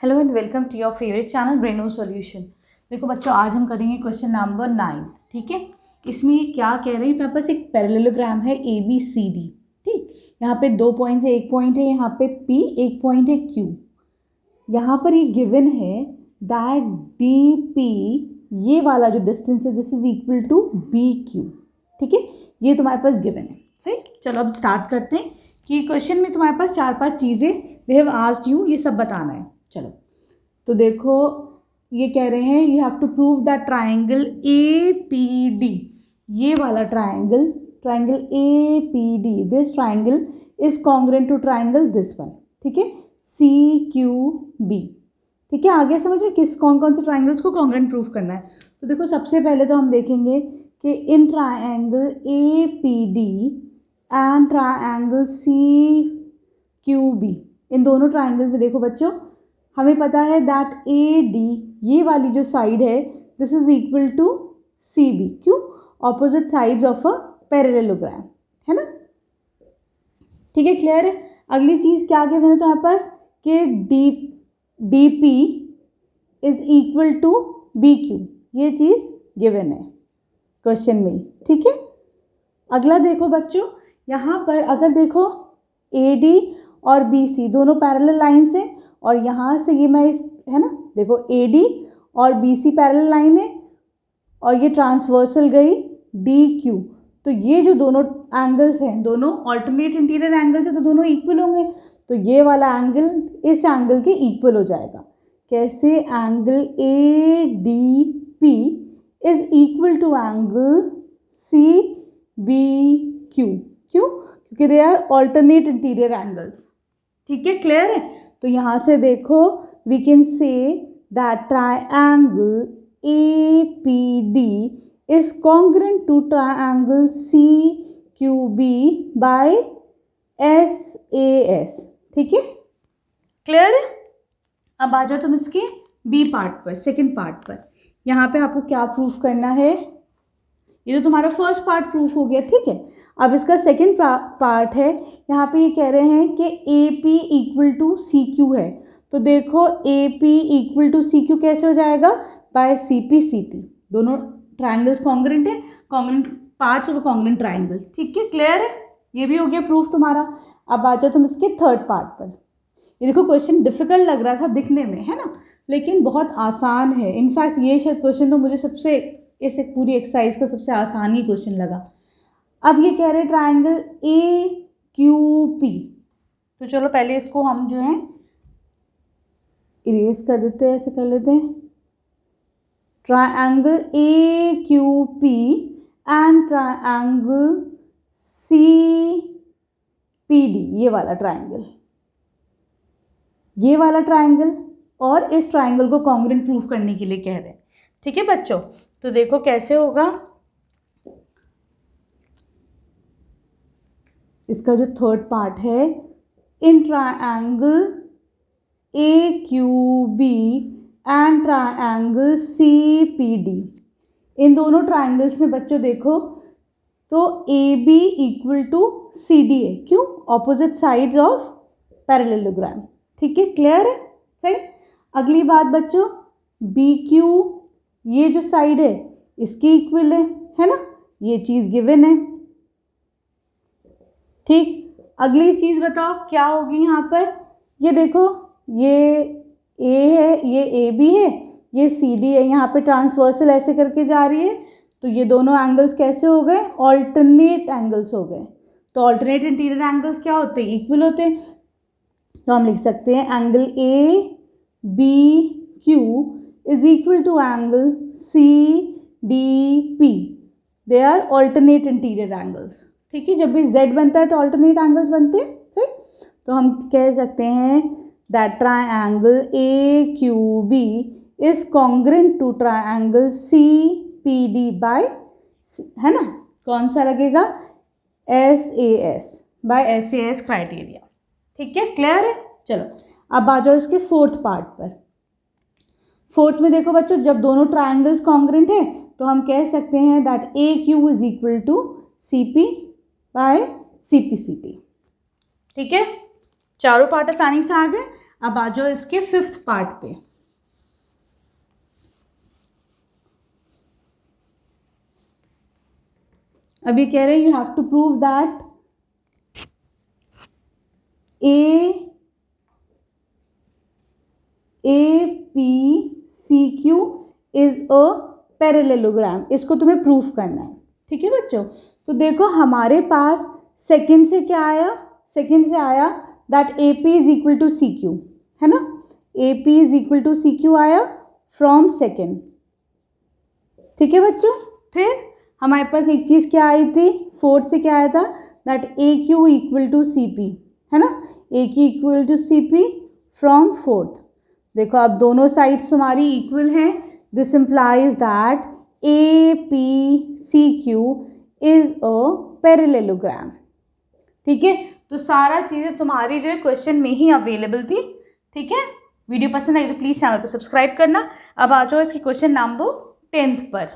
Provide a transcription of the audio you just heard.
Hello and welcome to your favourite channel Braino solution. देखो बच्चों, आज हम करेंगे क्वेश्चन नंबर 9। ठीक है, इसमें ये क्या कह रहे हैं, यहाँ पास एक पैरेललोग्राम है ए बी सी डी। ठीक, यहाँ पे 2 पॉइंट है, एक पॉइंट है यहाँ पे P, एक पॉइंट है Q। यहाँ पर ये गिवन है दैट DP, ये वाला जो डिस्टेंस है, this is equal to BQ। ठीक है, ये तुम्हारे पास गिवन है। सही, चलो अब स्टार्ट करते हैं कि क्वेश्चन में तुम्हारे पास 4-5 चीज़ें दे हैव आस्क्ड यू, ये सब बताना है। चलो तो देखो, ये कह रहे हैं you have to prove that triangle APD, ये वाला triangle APD, this triangle is congruent to triangle this one. ठीक है, CQB। ठीक है, आगे समझ में कौन कौन से ट्राइंगल्स को कॉन्ग्रुएंट प्रूफ करना है। तो देखो, सबसे पहले तो हम देखेंगे कि in triangle APD and triangle CQB, इन दोनों ट्राइंगल्स में देखो बच्चों, हमें पता है दैट AD, ये वाली जो साइड है, this is equal to CB। क्यों? Opposite sides of a parallelogram, है ना। ठीक है, क्लियर है। अगली चीज़ क्या गिवन है तुम्हारे पास कि DP is equal to BQ, ये चीज़ गिवन है क्वेश्चन में। ठीक है, अगला देखो बच्चों, यहाँ पर अगर देखो AD और BC दोनों पैरेलल लाइन्स हैं, और यहाँ से ये मैं है ना, देखो AD और BC पैरेलल लाइन है, और ये ट्रांसवर्सल गई DQ। तो ये जो दोनों एंगल्स हैं, दोनों ऑल्टरनेट इंटीरियर एंगल्स हैं, तो दोनों इक्वल होंगे। तो ये वाला एंगल इस एंगल के इक्वल हो जाएगा। कैसे? Angle ADP is equal to angle CBQ। क्यों? क्योंकि they are alternate interior angles. ठीक है, क्लियर है। तो यहाँ से देखो, we can say that triangle APD is congruent to triangle CQB by SAS। ठीक है, क्लियर है। अब आ जाओ तुम इसके B पार्ट पर, सेकंड पार्ट पर। यहाँ पे आपको क्या प्रूफ करना है, ये तो तुम्हारा फर्स्ट पार्ट प्रूफ हो गया। ठीक है, अब इसका सेकंड पार्ट है। यहाँ पे ये कह रहे हैं कि AP इक्वल टू CQ है। तो देखो, AP इक्वल टू CQ कैसे हो जाएगा? By CP/CT। दोनों ट्राइंगल्स कॉन्ग्रुएंट है, congruent parts of congruent triangle. ठीक है, क्लियर है। ये भी हो गया प्रूफ तुम्हारा। अब आ जाओ तुम इसके थर्ड पार्ट पर। ये देखो, क्वेश्चन डिफिकल्ट लग रहा था दिखने में, है ना, लेकिन बहुत आसान है। इनफैक्ट ये शायद क्वेश्चन तो मुझे सबसे, इस एक पूरी एक्सरसाइज का सबसे आसान ही क्वेश्चन लगा। अब ये कह रहे हैं ट्राइंगल AQP। तो चलो पहले इसको हम जो है इरेज कर देते हैं, ऐसे कर लेते हैं। Triangle AQP and triangle CPD, ये वाला ट्राइंगल और इस ट्राइंगल को कॉन्ग्रुएंट प्रूफ करने के लिए कह रहे हैं। ठीक है बच्चों, तो देखो कैसे होगा। इसका जो थर्ड पार्ट है, in triangle AQB and triangle CPD, इन दोनों ट्राइंगल्स में बच्चों देखो, तो AB इक्वल टू CD है। क्यों? Opposite sides of parallelogram. ठीक है, क्लियर है। सही। अगली बात बच्चों, BQ, ये जो साइड है इसके इक्वल है ना, ये चीज़ गिवन है। ठीक, अगली चीज़ बताओ क्या होगी यहाँ पर। ये देखो, ये A है, ये AB है, ये CD है, यहाँ पे ट्रांसवर्सल ऐसे करके जा रही है। तो ये दोनों एंगल्स कैसे हो गए? ऑल्टरनेट एंगल्स हो गए। तो ऑल्टरनेट इंटीरियर एंगल्स क्या होते हैं? इक्वल होते हैं। तो हम लिख सकते हैं angle ABQ is equal to angle CDP, they are alternate interior angles. ठीक है, जब भी Z बनता है तो ऑल्टरनेट एंगल्स बनते हैं। सही, तो हम कह सकते हैं that triangle AQB is congruent to triangle CPD by, है ना, कौन सा लगेगा? SAS, by SAS criteria. ठीक है, क्लियर है। चलो अब आ जाओ इसके फोर्थ पार्ट पर। फोर्थ में देखो बच्चों, जब दोनों ट्राइंगल्स कॉन्ग्रुएंट है तो हम कह सकते हैं that AQ is equal to CP by CP/CT। ठीक है, चारों पार्ट आसानी से आ गए। अब आ जाओ इसके 5th पार्ट पे। अभी कह रहे हैं you have to prove that APCQ is a parallelogram. इसको तुम्हें प्रूफ करना है, ठीक है बच्चों। तो देखो हमारे पास सेकंड से क्या आया, सेकंड से आया that AP is equal to CQ, है ना। AP is equal to CQ आया फ्रॉम सेकंड, ठीक है बच्चों। फिर हमारे पास एक चीज़ क्या आई थी, फोर्थ से क्या आया था that AQ equal to CP, है ना। AQ equal to CP from fourth. देखो अब दोनों साइड्स तुम्हारी इक्वल हैं, this implies that APCQ is a parallelogram, ठीक है। तो सारा चीज़ें तुम्हारी जो है क्वेश्चन में ही अवेलेबल थी, ठीक है। वीडियो पसंद आई तो प्लीज़ चैनल को सब्सक्राइब करना। अब आ जाओ इसकी क्वेश्चन नंबर 10th पर।